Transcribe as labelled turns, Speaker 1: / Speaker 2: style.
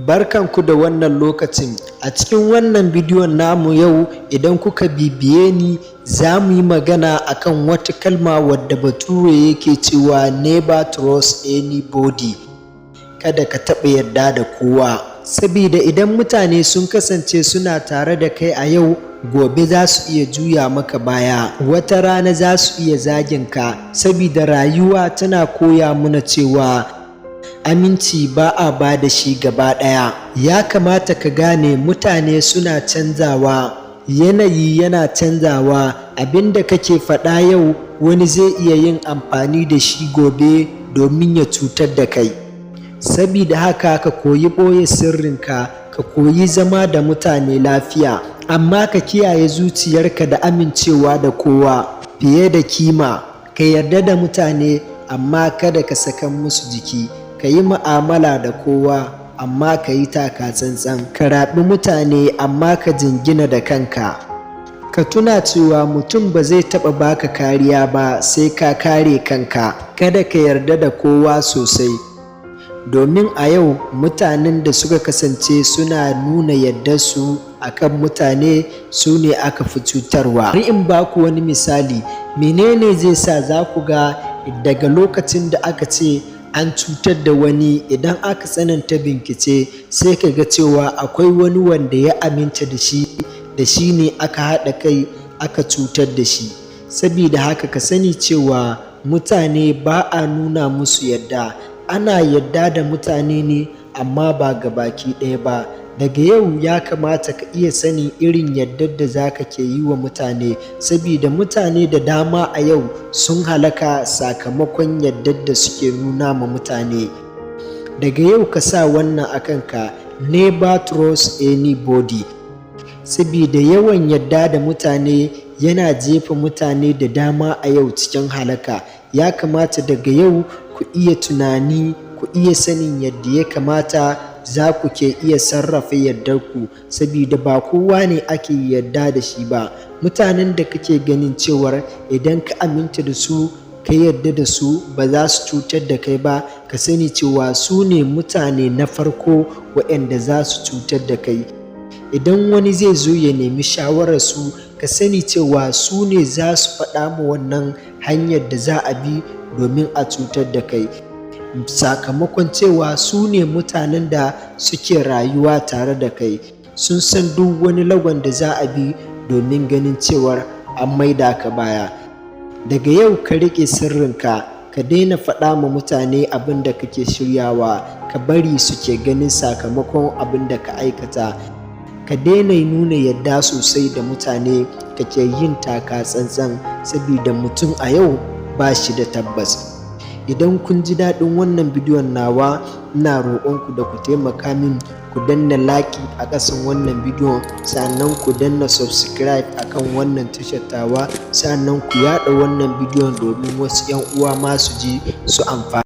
Speaker 1: Barkanku da wannan lokacin. A cikin wannan bidiyon namu yau idan kuka bibiye ni za mu yi magana akan wata kalma wadda bature yake cewa never trust anybody. Kada ka taɓa yarda da kowa. Sabida idan mutane sun kasance suna tare da kai a yau, gobe za su iya juya maka baya, wata rana za su iya zagin ka. Sabida rayuwa tana koya mana cewa aminci ba a ba da shi gaba ɗaya. Ya kamata ka gane mutane suna canzawa, yanayi yana canzawa, abinda kake faɗa yau wani zai iya yin amfani da shi gobe domin ya cutar da kai. Sabida haka ka koyi ɓoye sirrinka, ka koyi zama da mutane lafiya, amma ka kiyaye zuciyarka da amincewa da kowa fiye da kima. Ka yarda da mutane amma kada ka saka musu jiki. Ka yi mu'amala da kowa amma ka yi taka tsantsan. Ka raɓi mutane amma ka jingina da kanka. Ka tuna cewa mutum ba zai taɓa baka kariya ba sai ka kare kanka. Kada ka yarda da kowa sosai, domin a yau mutanen da suka kasance suna nuna yardarsu akan mutane su ne aka fi cutarwa. Bari in baku wani misali. Menene zai sa za ku ga daga lokacin da aka ce an cutar da wani, idan aka tsananta bincike sai ka ga cewa akwai wani wanda ya aminta da shi ne aka haɗa kai aka cutar da shi. Sabida haka ka sani cewa mutane ba a nuna musu yadda. Ana yadda da mutane ne amma ba gabaki ɗaya ba. Daga yau ya kamata ka iya sani irin yardar da za ka ke yi wa mutane, sabida mutane da dama a yau sun halaka sakamakon yardar da suke nuna ma mutane. Daga yau ka sa wannan a kanka, never trust anybody. Sabida yawan yarda da mutane yana jefa mutane da dama a yau cikin halaka. Ya kamata daga yau ku iya tunani, ku iya sanin yadda ya kamata za ku ke iya sarrafa yardarku, sabida ba kowa ne ake yarda da shi ba. Mutanen da kake ganin cewar idan ka aminta da su, ka yarda da su, ba za su cutar da kai ba, ka sani cewa su ne mutane na farko waɗanda za su cutar da kai. Idan wani zai zo ya nemi shawararsu, ka sani cewa su ne za su faɗa ma wannan hanyar da za a bi domin a cutar da kai, sakamakon cewa su ne mutanen da suke rayuwa tare da kai. Sun san duk wani lagon da za a bi domin ganin cewar an maida ka baya. Daga yau ka riƙe sirrinka, ka daina faɗa ma mutane abin da kake shiryawa, ka bari suke ganin sakamakon abin da ka aikata. Ka daina nuna yadda sosai da mutane, kake yin taka tsantsan, sabida mutum a yau ba shi da tabbas. Idan kun ji daɗin wannan bidiyon nawa, ina roƙonku da ku taimaka min ku danna like a ƙasan wannan bidiyon, sannan ku danna subscribe akan wannan tashar tawa, sannan ku yaɗa wannan bidiyon domin wasu 'yan uwa ma su ji su amfana.